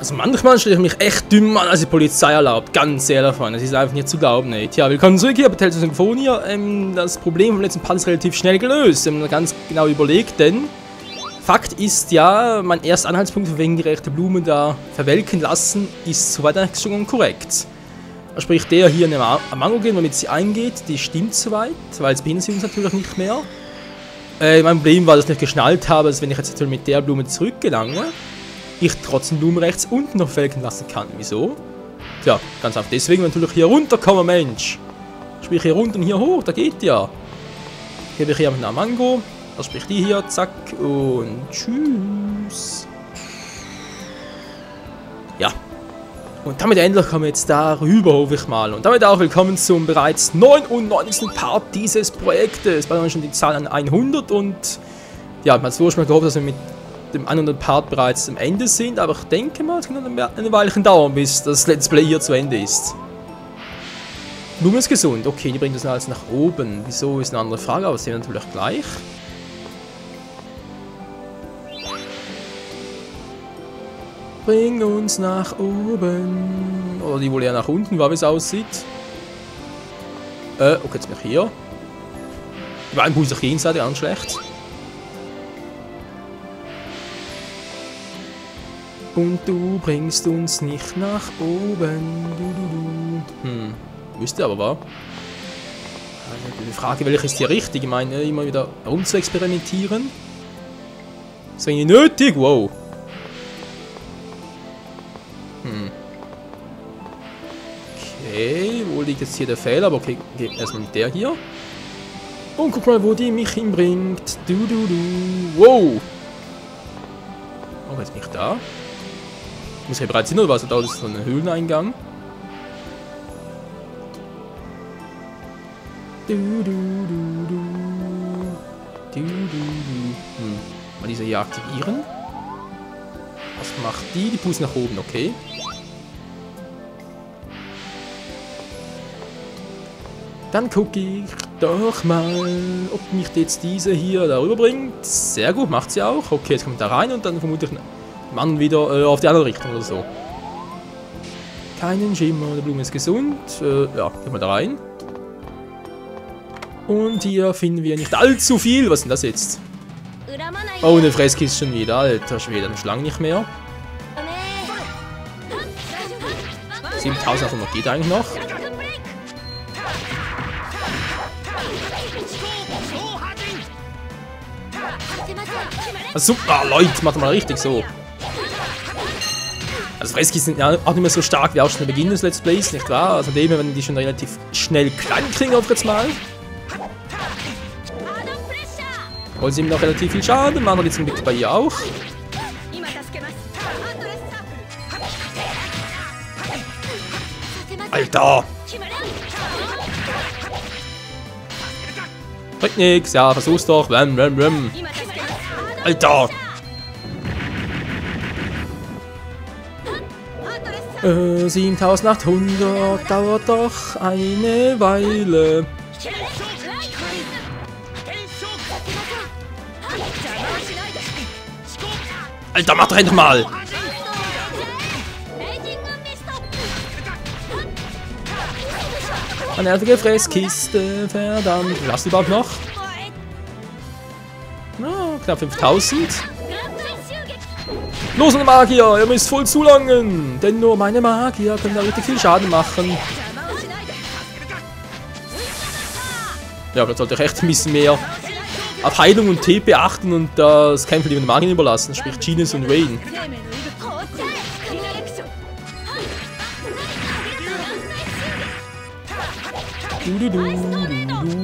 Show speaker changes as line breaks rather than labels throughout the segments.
Also manchmal stelle ich mich echt dümmer an, als die Polizei erlaubt. Ganz sehr davon. Das ist einfach nicht zu glauben, ey. Tja, willkommen zurück hier bei Tales of Symphonia. Das Problem vom letzten Part ist relativ schnell gelöst. Wir haben ganz genau überlegt, denn Fakt ist ja, mein erster Anhaltspunkt wegen gerechte Blumen da verwelken lassen, ist soweit eigentlich schon korrekt. Sprich, der hier in den Mango gehen, womit sie eingeht, die stimmt soweit, weil jetzt behindern sie uns natürlich nicht mehr. Mein Problem war, dass ich nicht geschnallt habe, dass wenn ich jetzt natürlich mit der Blume zurückgelange, ich trotzdem Blumen rechts unten noch welken lassen kann. Wieso? Tja, ganz einfach deswegen, wenn ich natürlich hier runterkomme, Mensch. Sprich, hier runter und hier hoch, da geht ja. Hier habe ich hier mit einer Mango. Das sprich die hier, zack und tschüss. Ja. Und damit endlich kommen wir jetzt darüber, hoffe ich mal. Und damit auch willkommen zum bereits 99. Part dieses Projektes. Bei uns schon die Zahl an 100 und ja, man hat so schon gehofft, dass wir mit dem 100. Part bereits am Ende sind. Aber ich denke mal, es kann eine Weilchen dauern, bis das Let's Play hier zu Ende ist. Blume ist gesund. Okay, die bringt das alles nach oben. Wieso ist eine andere Frage, aber das sehen wir natürlich gleich. Bring uns nach oben. Oder die wohl eher nach unten, wie es aussieht. Okay, jetzt bin ich hier. Die beiden Pulse jenseits, ganz schlecht. Und du bringst uns nicht nach oben. Wüsste aber, war. Die Frage, welche ist hier richtig? Ich meine, immer wieder rumzuexperimentieren. Das wäre nicht nötig, wow. Okay, wo liegt jetzt hier der Fehler? Aber okay, erstmal mit der hier. Und guck mal, wo die mich hinbringt. Wow. Oh, jetzt bin ich da. Muss ich bereits hin, oder was? Da ist so ein Höhleneingang. Mal diese hier aktivieren. Was macht die? Die Puls nach oben, okay. Dann gucke ich doch mal, ob mich jetzt diese hier darüber bringt. Sehr gut, macht sie auch. Okay, jetzt kommt da rein und dann vermutlich ein Mann wieder auf die andere Richtung oder so. Keinen Schimmer, die Blume ist gesund. Ja, gehen wir da rein. Und hier finden wir nicht allzu viel. Was ist denn das jetzt? Oh, eine Fresskiste schon wieder. Alter Schwede, dann Schlangen nicht mehr. 7000 geht eigentlich noch. Also, super, Leute, macht mal richtig so. Also Fresskisten sind ja auch nicht mehr so stark wie auch schon zu Beginn des Let's Plays, nicht wahr? Also dem werden die schon relativ schnell klein kriegen, auf jetzt mal. Wollen sie ihm noch relativ viel Schaden, machen wir jetzt ein bisschen bei ihr auch. Alter! Bringt nix, ja, versuch's doch. Alter! 7800 dauert doch eine Weile. Alter, mach doch endlich mal! Eine nervige Fresskiste, verdammt. Lass die überhaupt noch? Na, knapp 5000. Los, meine Magier, ihr müsst voll zulangen. Denn nur meine Magier können da richtig viel Schaden machen. Ja, aber da sollte ich echt ein bisschen mehr auf Heilung und TP achten und das Kämpfen lieber den Magiern überlassen. Sprich Genius und Rain.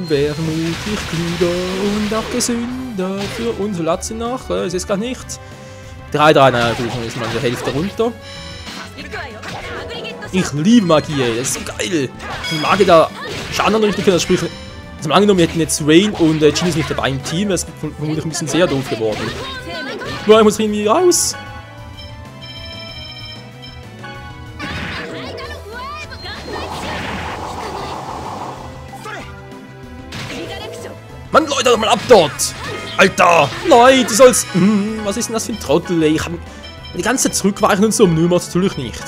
Wäre mutig, klüger und auch gesünder für uns. So lat sie noch, es ist gar nichts. 3, naja, gut, dann ist mal die Hälfte runter. Ich liebe Magie, ey, das ist so geil. Die Magie da Schaden anrichten können, das sprich, also angenommen, wir hätten jetzt Rain und Genius nicht dabei im Team, das ist vermutlich ein bisschen sehr doof geworden. Nur, ich muss irgendwie raus. Mann, Leute, mal ab dort! Alter! Leute, du sollst... was ist denn das für ein Trottel, ey? Die ganze Zeit zurückweichen und so, nö, macht's natürlich nicht.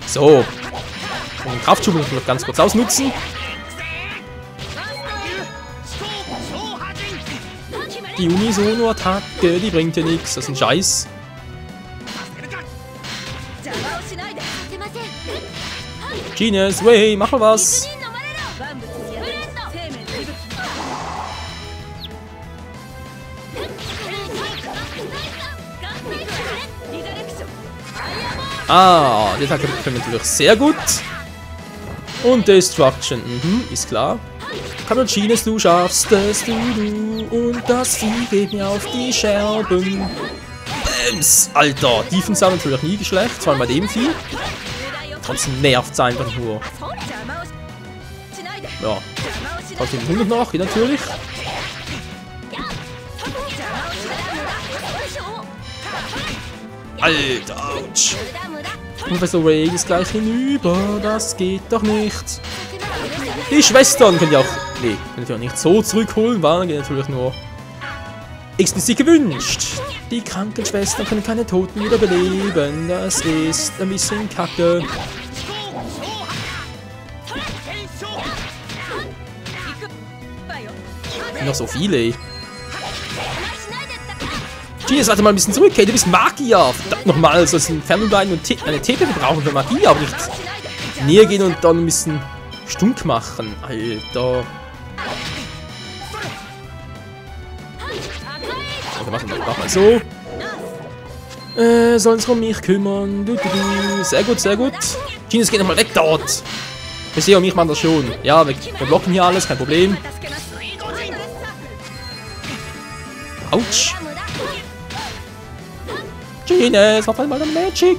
So. Den Kraftschub muss ich noch ganz kurz ausnutzen. Die Unisono-Attacke, die bringt ja nichts, das ist ein Scheiß. Genius, way, mach mal was. Ah, die Attacke können wir natürlich sehr gut. Und Destruction, ist klar. Komm und Genius, du schaffst es, du. Und das Vieh geht mir auf die Scherben. Bams, Alter, Defense haben natürlich nie geschlecht, vor allem bei dem Vieh. Trotzdem nervt es einfach nur. Ja. Trotzdem 100 noch, hier natürlich. Alter, ouch. Professor Ray ist gleich hinüber, das geht doch nicht. Die Schwestern können ja auch, nee, können ja nicht so zurückholen, waren natürlich nur explizit gewünscht. Die kranken Schwestern können keine Toten wieder beleben, das ist ein bisschen kacke. Noch so viele. Genius, warte mal ein bisschen zurück, hey, du bist Magier. Verdammt nochmal, sollst du entfernen bleiben und eine TP brauchen für Magie, aber nicht näher gehen und dann ein bisschen stunk machen, Alter. Okay, mach mal so. Sollen sich um mich kümmern. Sehr gut, sehr gut. Genius, geh nochmal weg dort. Ich sehe, um mich machen das schon. Ja, wir blocken hier alles, kein Problem. Autsch. Genius, mach mal deine Magic.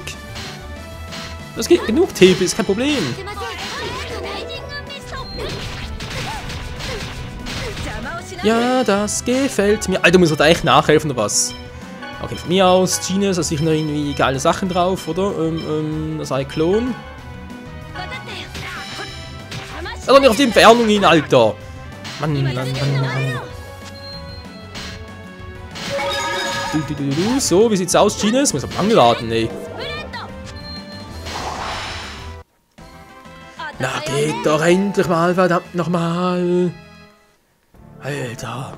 Das geht genug TP, ist kein Problem. Ja, das gefällt mir. Alter, muss er da echt nachhelfen oder was? Okay, von mir aus, Genius hat sicher noch irgendwie geile Sachen drauf, oder? Das Cyclone. Also nicht auf die Entfernung hin, Alter. Mann. So, wie sieht's aus, Genius? Muss aber lang laden, ey. Na, geht doch endlich mal, verdammt nochmal. Alter.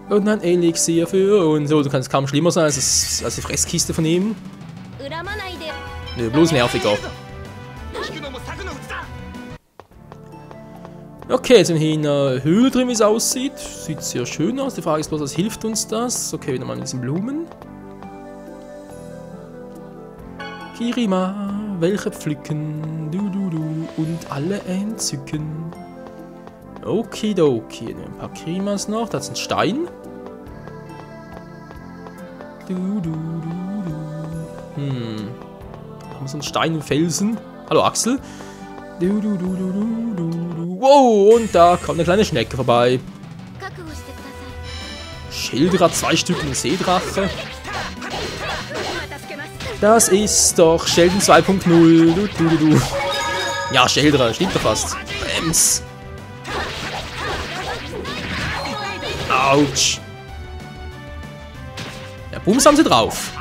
Und ein Elixier für uns. So, du kannst kaum schlimmer sein als die Fresskiste von ihm. Nö, bloß nerviger. Okay, jetzt sind wir hier in einer Höhle drin, wie es aussieht. Sieht sehr schön aus. Die Frage ist bloß, was hilft uns das? Okay, wieder mal mit diesen Blumen. Kirima, welche pflücken, du, und alle entzücken. Okidoki, ein paar Krimas noch. Das ist ein Stein. Haben wir so einen Stein im Felsen. Hallo Axel. Wow, und da kommt eine kleine Schnecke vorbei. Schildrad, 2 Stück und Seedrache. Das ist doch Sheldon 2.0. Ja, Sheldra, stimmt doch fast. Bams. Autsch. Ja, Bums haben sie drauf.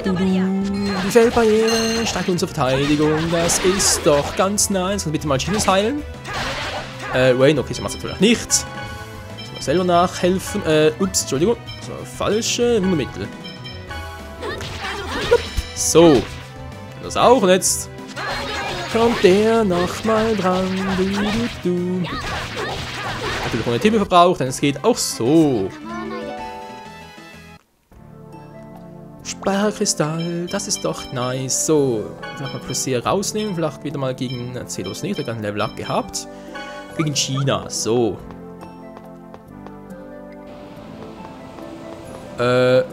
Die Feldbarriere steigt unsere Verteidigung. Das ist doch ganz nice. Und bitte mal Genius heilen. Wayne, okay, sie macht natürlich nichts. Müssen wir selber nachhelfen. Ups, Entschuldigung. So, falsche Wundermittel. So. Das auch. Und jetzt kommt der nochmal dran. Natürlich ohne Tippe verbraucht, denn es geht auch so. Speicherkristall, das ist doch nice. So, vielleicht mal plus hier rausnehmen. Vielleicht wieder mal gegen Celos nicht, der hat ein Level Up gehabt. Gegen China, so. Ja.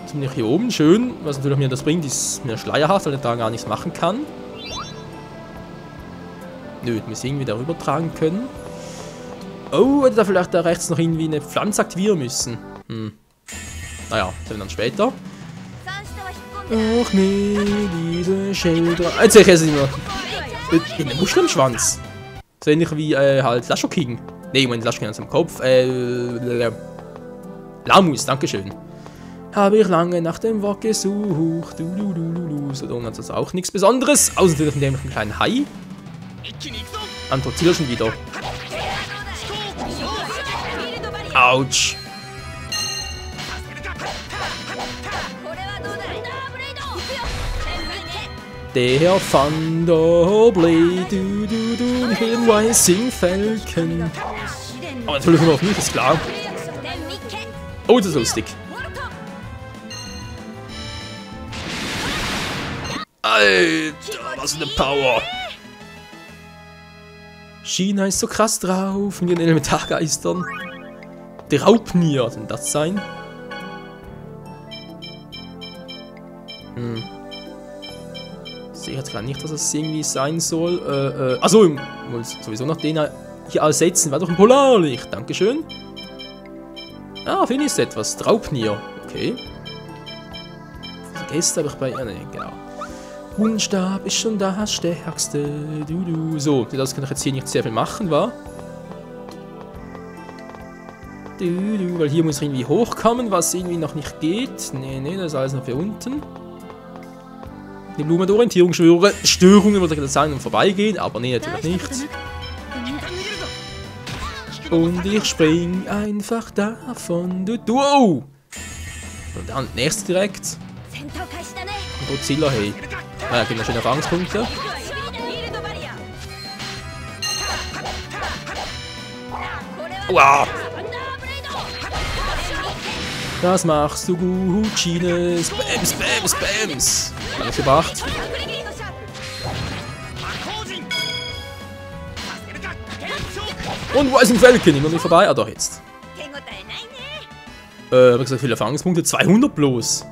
Jetzt bin ich hier oben, schön. Was natürlich mir das bringt, ist mir schleierhaft, weil ich da gar nichts machen kann. Nö, wir müssen irgendwie darüber tragen können. Oh, hätte da vielleicht da rechts noch irgendwie eine Pflanze aktivieren müssen. Naja, das werden wir dann später. Ach nee, diese Schilder. Jetzt sehe ich es nicht mehr. In den Muscheln im Schwanz. So ähnlich wie halt Lasho King. Ne, Moment, Lasho King hat es am Kopf. Lamus, dankeschön. Habe ich lange nach dem Wort gesucht. So, da hat es auch nichts Besonderes. Außer natürlich einen kleinen Hai. Antrozilla schon wieder. Autsch. Der Thunderblade, ich will den Rising Falcon. Aber natürlich nur auf mich, ist klar. Oh, das ist lustig. Alter, was eine Power. China ist so krass drauf mit den Elementargeistern. Der Raubnier, soll das sein? Ich sehe jetzt gerade nicht, dass es irgendwie sein soll. Achso, ich muss sowieso noch den hier ersetzen. War doch ein Polarlicht. Dankeschön. Ah, finde ich etwas. Raubnier. Okay. Vergessen habe ich bei. Ah, ne, genau. Hundstab ist schon das Stärkste. So, das kann ich jetzt hier nicht sehr viel machen, wa? Weil hier muss ich irgendwie hochkommen, was irgendwie noch nicht geht. Nee, das ist alles noch für unten. Die Blume der Orientierungsstörungen würde ich jetzt sagen und vorbeigehen, aber nee, natürlich nicht. Und ich spring einfach davon. Wow! Und dann nächstes direkt. Und Godzilla, hey. Ah, ja, gibt noch schöne Erfahrungspunkte. Wow! Das machst du gut, Schiene. Spams, Spams, Spams. Alles gebracht. Und wo ist ein Falcon? Immer nicht vorbei? Ah, doch, jetzt. Wie gesagt, viele Erfahrungspunkte. 200 bloß.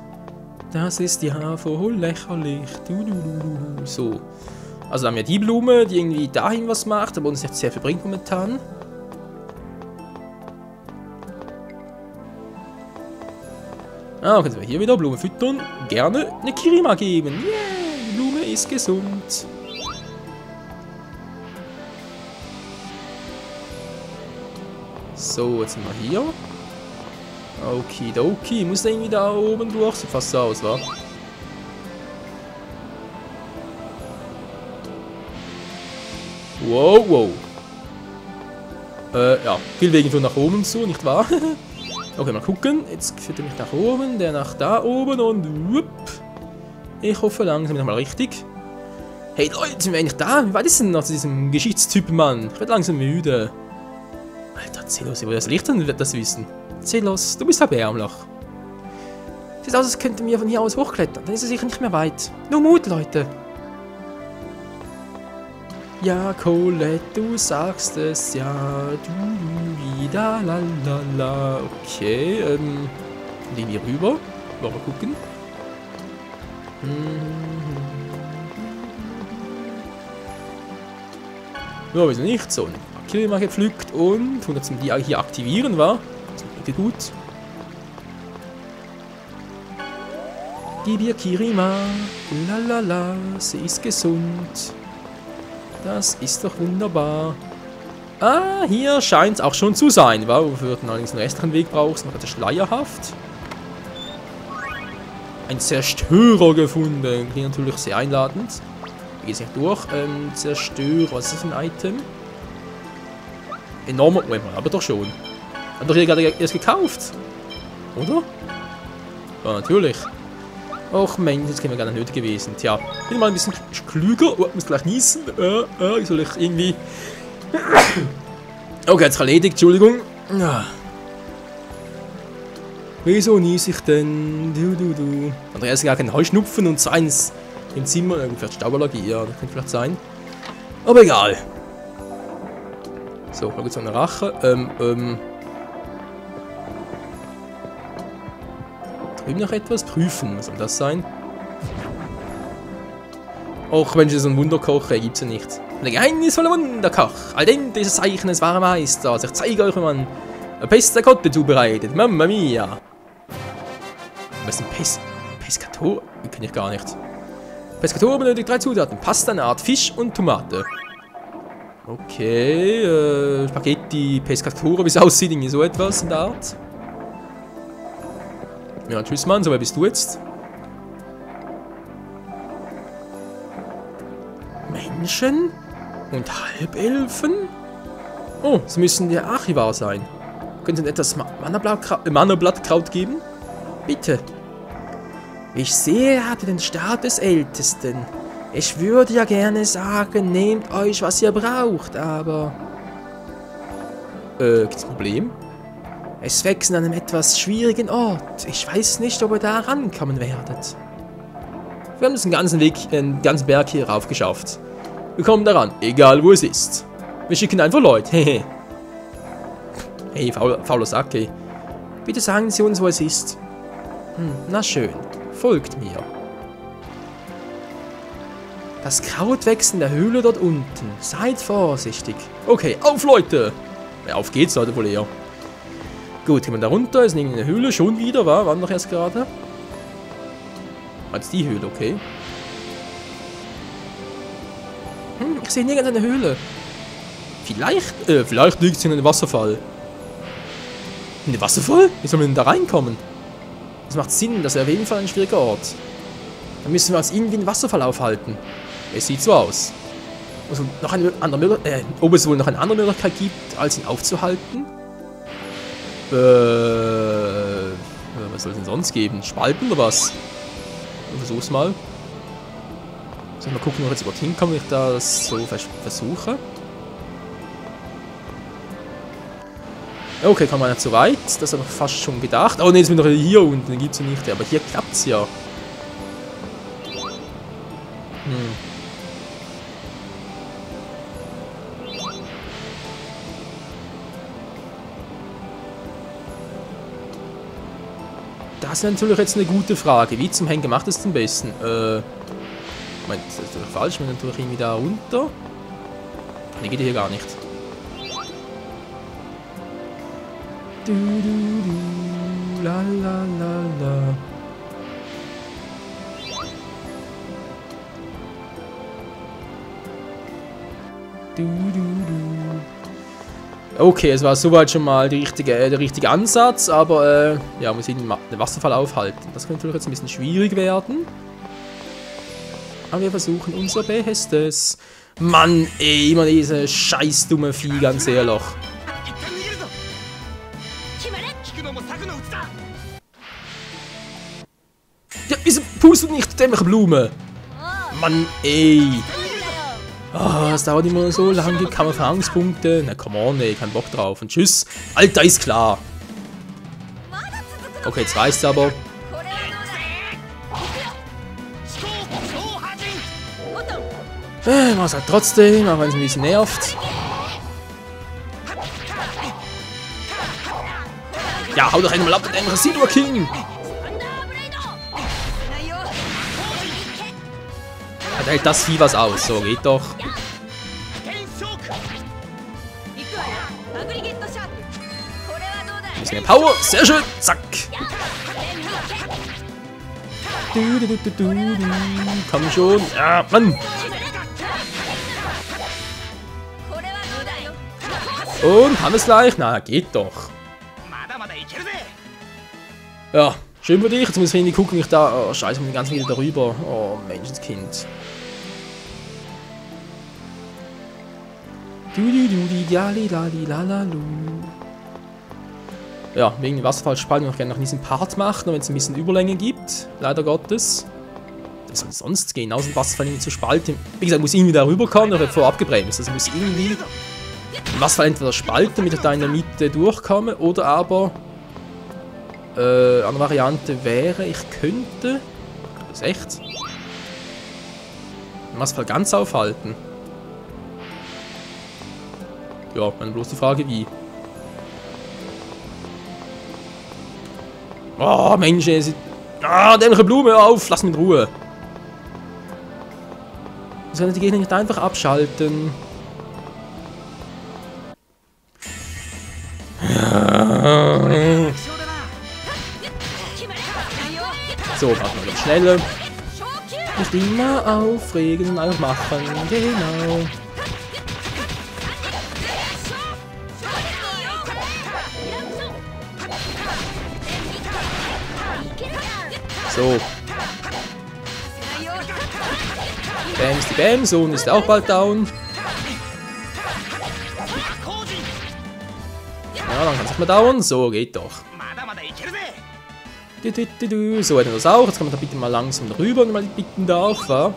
Das ist ja voll lächerlich. So. Also, dann haben wir die Blume, die irgendwie dahin was macht, aber uns nicht sehr viel bringt momentan. Ah, können wir hier wieder Blume füttern. Gerne eine Kirima geben. Yeah, die Blume ist gesund. So, jetzt sind wir hier. Okidoki. Muss der irgendwie da oben durch? Sieht fast so aus, wa? Wow, wow. Ja. Viel Wegen von nach oben zu, nicht wahr? Okay, mal gucken. Jetzt führt er mich nach oben, der nach da oben und whoop. Ich hoffe langsam nochmal richtig. Hey Leute, sind wir eigentlich da? Wie weit ist denn noch zu diesem Geschichtstyp, Mann? Ich werde langsam müde. Alter, Zelos, wo das Licht dann wird das wissen. Zelos, du bist erbärmlich. Sieht aus, als könnten wir von hier aus hochklettern. Dann ist es sicher nicht mehr weit. Nur Mut, Leute. Ja, Colette, du sagst es ja. Du wieder, lalala. Okay, gehen wir rüber. Wollen wir gucken. Ja, wieso nicht? So, eine Kirima gepflückt und 100 die hier aktivieren, war. Das ist wirklich gut. Gib ihr Kirima. Lalala, sie ist gesund. Das ist doch wunderbar. Ah, hier scheint es auch schon zu sein. Wow, wofür du allerdings einen restlichen Weg brauchst. Noch etwas schleierhaft. Ein Zerstörer gefunden. Klingt natürlich sehr einladend. Wie geht es nicht durch? Zerstörer, was ist das für ein Item? Enormer. Moment mal, aber doch schon. Hat doch hier gerade erst gekauft. Oder? Ja, natürlich. Och Mensch, das wäre gar nicht nötig gewesen. Tja, bin mal ein bisschen klüger. Oh, muss gleich niesen. Soll ich irgendwie. Okay, jetzt erledigt, Entschuldigung. Wieso niese ich denn? Und erst gar keinen Heuschnupfen und eins im Zimmer. Vielleicht Stauballergie, ja, das könnte vielleicht sein. Aber egal. So, da gibt es noch eine Rache. Drüben noch etwas prüfen, was soll das sein? Och, Mensch, so ein Wunderkoch, gibt's ja nicht. Der geheimnisvolle Wunderkoch, al dente ist das Zeichen des wahren Meisters. Ich zeige euch, wie man Pesta Cotte zubereitet. Mamma mia. Was ist ein Pescator? Den kenne ich gar nicht. Pescator benötigt 3 Zutaten. Pasta, eine Art Fisch und Tomate. Okay, Spaghetti Pescatura, wie es aussieht, irgendwie so etwas in der Art. Ja, tschüss Mann, so wer bist du jetzt? Menschen? Und Halbelfen? Oh, sie müssen der Archivar sein. Können Sie etwas Mannerblattkraut geben? Bitte. Ich sehe, er hatte den Stab des Ältesten. Ich würde ja gerne sagen, nehmt euch, was ihr braucht, aber... gibt's ein Problem? Es wächst an einem etwas schwierigen Ort. Ich weiß nicht, ob ihr da rankommen werdet. Wir haben uns den ganzen Berg hier rauf geschafft. Wir kommen daran, egal wo es ist. Wir schicken einfach Leute, hehe. Hey, fauler Sack, ey. Bitte sagen Sie uns, wo es ist. Na schön. Folgt mir. Das Kraut wächst in der Höhle dort unten. Seid vorsichtig. Okay, auf, Leute! Ja, auf geht's, Leute, wohl eher. Gut, gehen wir da runter. Ist in der Höhle schon wieder, war? Waren doch erst gerade. Jetzt die Höhle, okay. Ich sehe nirgends eine Höhle. Vielleicht liegt es in einem Wasserfall. In den Wasserfall? Wie soll man denn da reinkommen? Das macht Sinn, das ist auf jeden Fall ein schwieriger Ort. Dann müssen wir uns irgendwie einen Wasserfall aufhalten. Es sieht so aus. Also noch eine andere ob es wohl noch eine andere Möglichkeit gibt, als ihn aufzuhalten? Was soll es denn sonst geben? Spalten oder was? Ich versuch's mal. Soll ich mal gucken, ob ich jetzt überhaupt hinkomme, wenn ich das so versuche. Okay, kann man nicht so weit. Das habe ich fast schon gedacht. Oh ne, jetzt bin ich noch hier unten. Den gibt es ja nicht. Aber hier klappt es ja. Das ist natürlich jetzt eine gute Frage. Wie zum Henker macht es am besten? Moment, das ist natürlich falsch. Wir müssen natürlich irgendwie da runter. Ne, geht hier gar nicht. Du, la la la la. Okay, es war soweit schon mal der richtige Ansatz, aber ja, muss ich den Wasserfall aufhalten. Das könnte natürlich jetzt ein bisschen schwierig werden. Aber wir versuchen unser Bestes. Mann, ey, immer diese scheiß dumme Vieh, ganz ehrlich. Ja, wieso pustet nicht dämliche Blume? Mann, ey. Ah, es dauert immer so lange, kann man Erfahrungspunkte. Na, come on, ey, kein Bock drauf. Und tschüss. Alter, ist klar. Okay, jetzt reicht's aber. Mach's halt trotzdem, auch wenn es ein bisschen nervt. Ja, hau doch einmal ab mit einem Silver King. Da hält das Vieh was aus. So, geht doch. Ein bisschen mehr Power. Sehr schön. Zack. Komm schon. Ja, Mann. Und haben wir es gleich? Na, geht doch. Ja, schön für dich. Jetzt muss ich irgendwie gucken, wie ich da... Oh, scheiße, ich bin die ganze wieder darüber. Oh, Menschenskind. Ja, wegen dem Wasserfallspalt würde ich gerne noch diesen Part machen, wenn es ein bisschen Überlänge gibt. Leider Gottes. Was soll sonst gehen, außer den Wasserfall irgendwie zu spalten? Wie gesagt, muss irgendwie da rüberkommen, oder vorab gebremst. Also muss irgendwie den Wasserfall entweder spalten, damit ich da in der Mitte durchkomme, oder aber eine Variante wäre, ich könnte... Das ist echt... Den Wasserfall ganz aufhalten. Ja, meine bloß die Frage, wie. Oh, Mensch, dämliche Blume, auf, lass mich in Ruhe. Sollen die Gegner nicht einfach abschalten? So, machen wir ganz schneller. Nicht immer aufregen, einfach machen, genau. So. Bams die Bam, so und ist auch bald down. Ja, dann kann es nicht mehr dauern. So, geht doch. So hätten wir das auch. Jetzt kann man da bitte mal langsam drüber und mal bitten darf. Ja?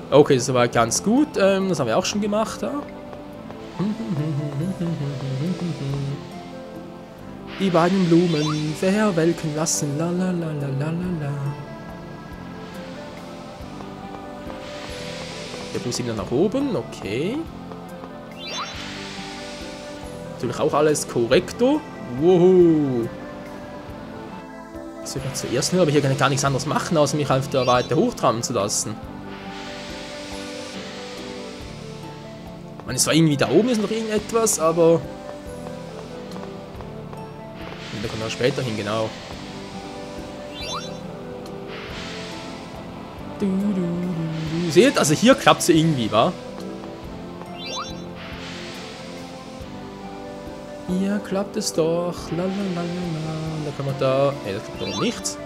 Okay, das war ganz gut. Das haben wir auch schon gemacht. Ja? Die beiden Blumen verwelken lassen. La la la la la la. Der Bus wieder nach oben. Okay. Natürlich auch alles korrekto. Wow. Das wird zuerst nur, aber hier kann ich gar nichts anderes machen, außer mich einfach da weiter hochtrammen zu lassen. Ich meine, es war irgendwie da oben ist noch irgendetwas, aber... Da kommen wir später hin, genau. Seht, also hier klappt es irgendwie, wa? Hier klappt es doch. Lalalala. Da kann man da... Ne, das klappt doch nichts.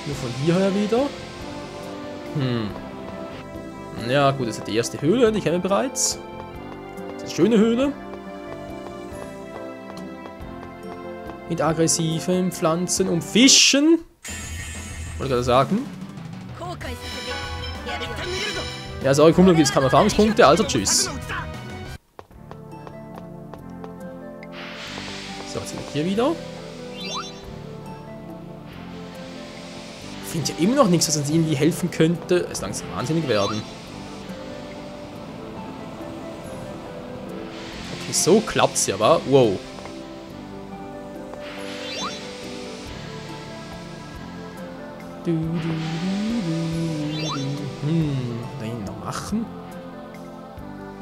Nur von hierher wieder. Ja, gut, das ist die erste Höhle, die kennen wir bereits. Das ist eine schöne Höhle. Mit aggressiven Pflanzen und Fischen. Wollte gerade sagen. Ja, sorry, Kumpel, gibt es keine Erfahrungspunkte, also tschüss. So, jetzt sind wir hier wieder. Ich finde ja immer noch nichts, was uns irgendwie helfen könnte. Es langsam wahnsinnig werden. Okay, so klappt's ja, wa? Wow. Da hinten noch machen.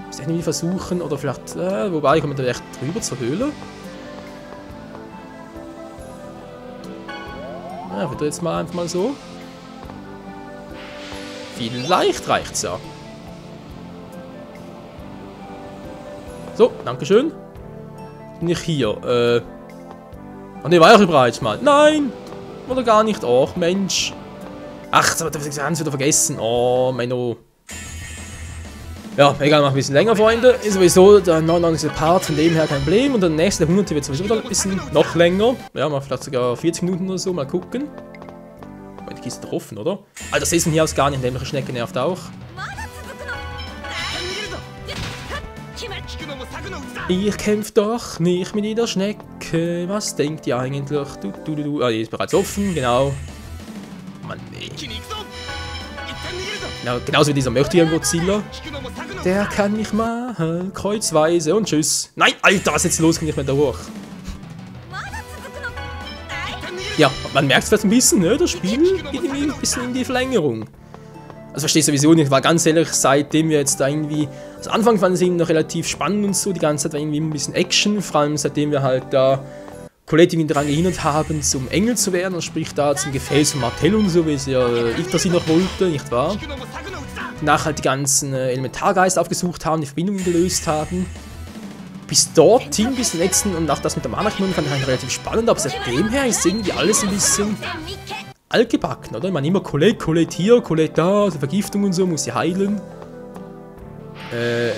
Muss ich irgendwie versuchen, oder vielleicht, wobei, kommen wir da echt drüber zur Höhle. Ja, wird jetzt mal einfach mal so. Vielleicht reicht's ja. So, dankeschön. Nicht hier, Ach ne, war ja bereits mal. Nein! Oder gar nicht. Och, Mensch. Ach, jetzt habe ich das ganz wieder vergessen. Oh, Menno. Ja, egal, mach ein bisschen länger, Freunde. Ist sowieso der 99. Part, von dem her kein Problem. Und der nächste, der 100. wird sowieso wieder ein bisschen noch länger. Ja, mal vielleicht sogar 40 Minuten oder so. Mal gucken. Die Kiste ist doch offen, oder? Alter, das ist von hier aus gar nicht. Nämlich Schnecke nervt auch. Ich kämpfe doch nicht mit jeder Schnecke. Was denkt ihr eigentlich? Ah, die ist bereits offen, genau. Mann, nee. Ja, genauso wie dieser mächtige Godzilla. Der kann mich machen. Kreuzweise und tschüss. Nein, Alter, was ist jetzt los? Kann ich nicht mehr da hoch. Ja, man merkt es vielleicht ein bisschen, ne? Das Spiel geht irgendwie ein bisschen in die Verlängerung. Also verstehe ich sowieso nicht, war ganz ehrlich, seitdem wir jetzt da irgendwie... Also Anfang fand ich es noch relativ spannend und so, die ganze Zeit war irgendwie ein bisschen Action, vor allem seitdem wir halt da Colette irgendwie daran gehindert haben, zum Engel zu werden, sprich da zum Gefäß von Martell und so, wie es ja ich das noch wollte, nicht wahr? Danach halt die ganzen Elementargeister aufgesucht haben, die Verbindungen gelöst haben. Bis dorthin, bis zum letzten und auch das mit der Mana-Kanone fand ich halt relativ spannend, aber seitdem her ist irgendwie alles ein bisschen... altgebacken, oder? Ich meine immer Colette hier, Colette da, also Vergiftung und so, muss sie heilen.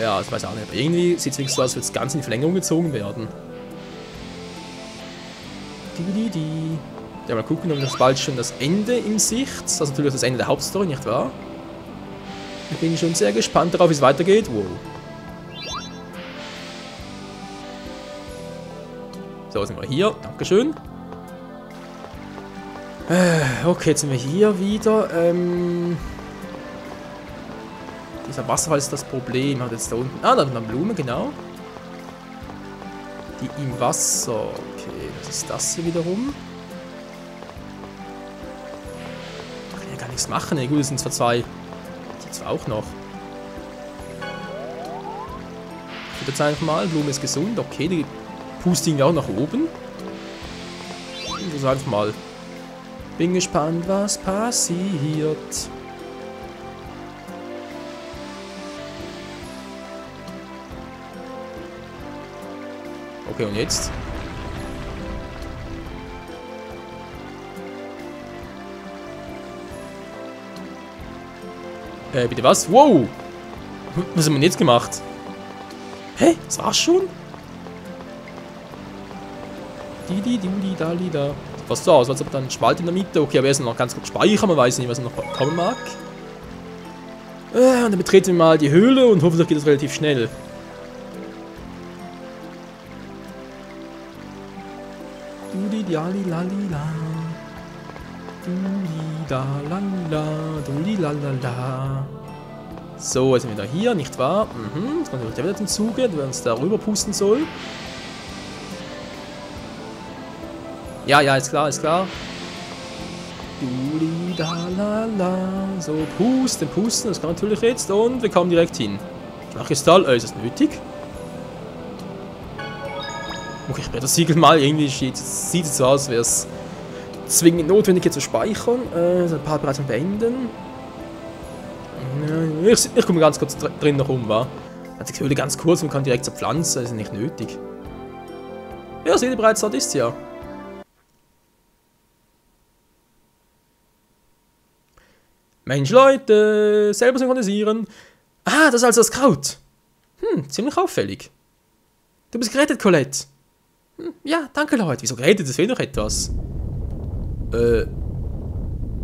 Ja, das weiß ich auch nicht, aber irgendwie sieht es wirklich so aus, als würde es ganz in die Verlängerung gezogen werden. Ja, mal gucken, ob das bald schon das Ende in Sicht, also natürlich das Ende der Hauptstory, nicht wahr? Ich bin schon sehr gespannt darauf, wie es weitergeht. Wow. So, sind wir hier, dankeschön. Okay, jetzt sind wir hier wieder. Dieser Wasserfall ist das Problem. Hat jetzt da unten. Ah, da ist eine Blume, genau. Die im Wasser. Okay, was ist das hier wiederum? Da kann ich ja gar nichts machen. Ne, gut, es sind zwar zwei. Die zwar auch noch. Ich würde jetzt einfach mal. Blume ist gesund. Okay, die pusten wir auch nach oben. Ich muss einfach mal. Bin gespannt, was passiert. Okay, und jetzt? Bitte was? Wow! Was haben wir denn jetzt gemacht? Hä? Das war's schon? Da. Was so aus, als ob da ein Spalt in der Mitte. Okay, aber erst noch ganz kurz speichern, man weiß nicht, was noch kommen mag. Und dann betreten wir mal die Höhle und hoffentlich geht es relativ schnell. So, jetzt sind wir da hier, nicht wahr? Jetzt kommt der wieder zum Zuge, der uns da rüber pusten soll. Ja, ist klar, ist klar. So, pusten, das kann natürlich jetzt. Und wir kommen direkt hin. Kristall, ist das nötig? Okay, ich werde das Siegel mal. Irgendwie sieht es so aus, als wäre es zwingend notwendig hier zu speichern. Ein paar bereits beenden. Ich komme ganz kurz drin noch rum, wa? Also ich höre ganz kurz und kann direkt zur Pflanze, das ist nicht nötig. Ja, seht ihr bereits, dort ist sie ja. Mensch, Leute, selber synchronisieren. Ah, das ist also das Kraut. Ziemlich auffällig. Du bist gerettet, Colette. Ja, danke, Leute. Wieso gerettet? Das fehlt noch etwas.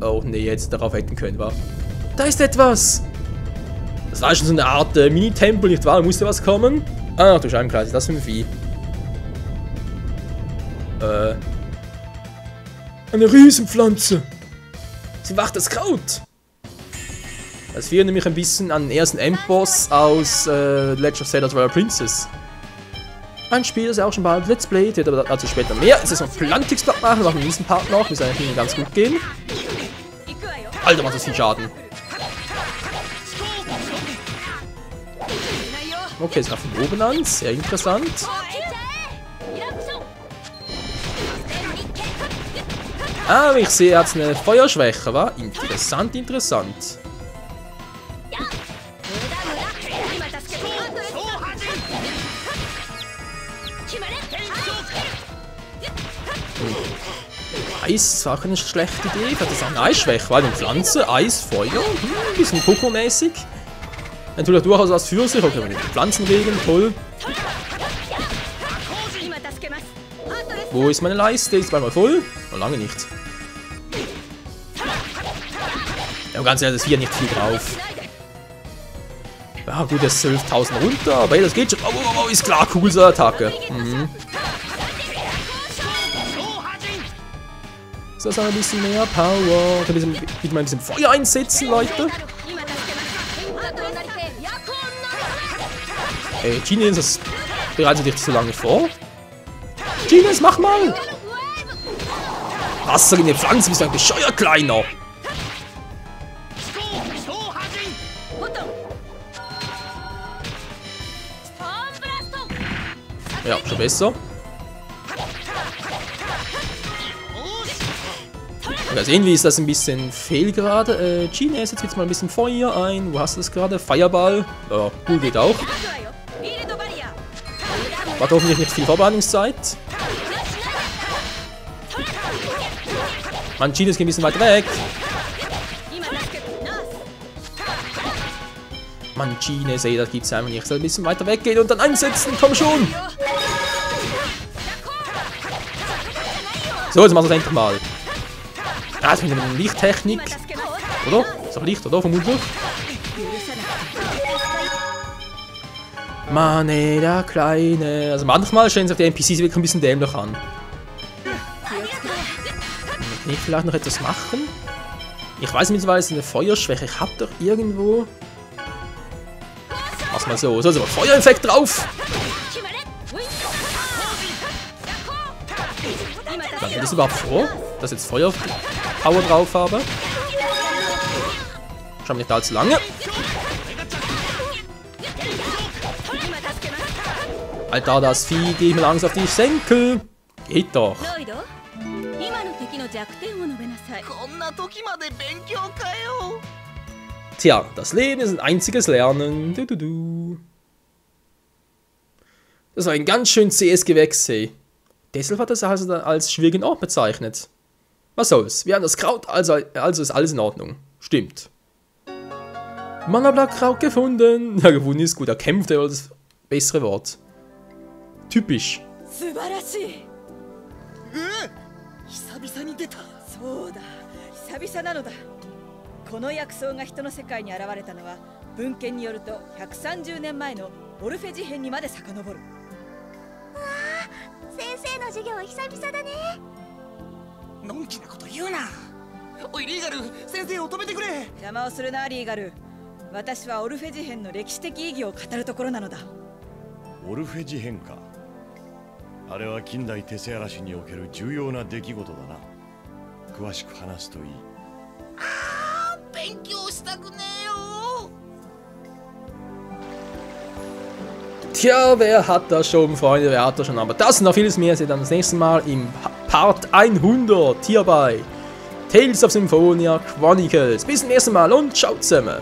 Oh, nee, jetzt darauf hätten können, wa? Da ist etwas. Das war schon so eine Art Mini-Tempel, nicht wahr? Da musste was kommen. Ah, du Scheibenkreis, das für ein Vieh. Eine Riesenpflanze. Sie wacht das Kraut. Das führt nämlich ein bisschen an den ersten Endboss aus Legend of Zelda Twilight Princess. Ein Spiel, das ja auch schon bald Let's Play, wird aber dazu später mehr. Jetzt ist noch ein Plantix-Part machen, wir diesen Part noch, wir sollen eigentlich ganz gut gehen. Alter, macht das viel Schaden. Okay, es greift von oben an, sehr interessant. Ah, ich sehe, er hat eine Feuerschwäche, wa? Interessant, interessant. Eis war auch eine schlechte Idee. Das ist eine Eisschwäche, weil eine Pflanze, Eis, Feuer, ein bisschen Poco-mäßig. Natürlich durchaus was für sich. Okay, mit den Pflanzenregen, toll. Wo ist meine Leiste? Ist mal voll? Noch lange nicht. Ja, ganz ehrlich, das ist hier nicht viel drauf. Ja, gut, das ist 12.000 runter, aber hey, das geht schon. Oh, ist klar, cool, so Attacke. So, das haben wir ein bisschen mehr Power. Kann ich mal ein bisschen Feuer einsetzen, Leute. Ey, Genius, das bereitet dich zu lange vor. Genius, mach mal! Wasser in die Pflanze, bist du ein bescheuert Kleiner. Ja, schon besser. Also irgendwie ist das ein bisschen fehl gerade. Genius, jetzt jetzt mal ein bisschen Feuer ein. Wo hast du das gerade? Fireball. Ja, cool, geht auch. Warte, hoffentlich nicht viel Vorbereitungszeit. Mann, Genius geht ein bisschen weit weg. Mann, Genius, ey, das gibt's einfach nicht. Ich soll ein bisschen weiter weggehen und dann einsetzen. Komm schon! So, jetzt machen wir es endlich mal. Ah, jetzt mit einer Lichttechnik. Oder? Ist doch Licht, oder? Vermutlich. Mann, ey, der Kleine. Also manchmal stellen sich die NPCs wirklich ein bisschen dämlich an. Kann ich vielleicht noch etwas machen? Ich weiß mittlerweile, es ist eine Feuerschwäche. Ich hab doch irgendwo... Mach's mal so. So, ist aber Feuereffekt drauf. Kommt mir das überhaupt vor, dass ich jetzt Feuerpower drauf habe? Schauen wir nicht allzu lange. Alter, das Vieh, geh ich mir langsam auf die Senkel. Geht doch. Tja, das Leben ist ein einziges Lernen. Das war ein ganz schön zähes Gewächs, hey. Deshalb hat er es also als schwierigen Ort bezeichnet. Was soll's, wir haben das Kraut, also ist alles in Ordnung. Stimmt. Man hat Kraut gefunden. Ja, gefunden ist gut, er kämpft, aber das bessere Wort. Typisch.
久々に出た。そうだ、久々なのだ。この薬草が人の世界に現れたのは文献によると130年前のオルフェ事変にまで遡る。わあ、先生の授業は久々だね。のんきなこと言うな。おいリーガル、先生を止めてくれ。邪魔をするなリーガル。私はオルフェ事変の歴史的意義を語るところなのだ。
オルフェ事変か。あれは近代テセアラシにおける重要な出来事だな。詳しく話すといい。ああ、勉強したくねえよ。
Tja, wer hat das schon, Freunde, wer hat das schon? Aber das und noch vieles mehr seht ihr dann das nächste Mal im Part 100 hier bei Tales of Symphonia Chronicles. Bis zum nächsten Mal und ciao zusammen.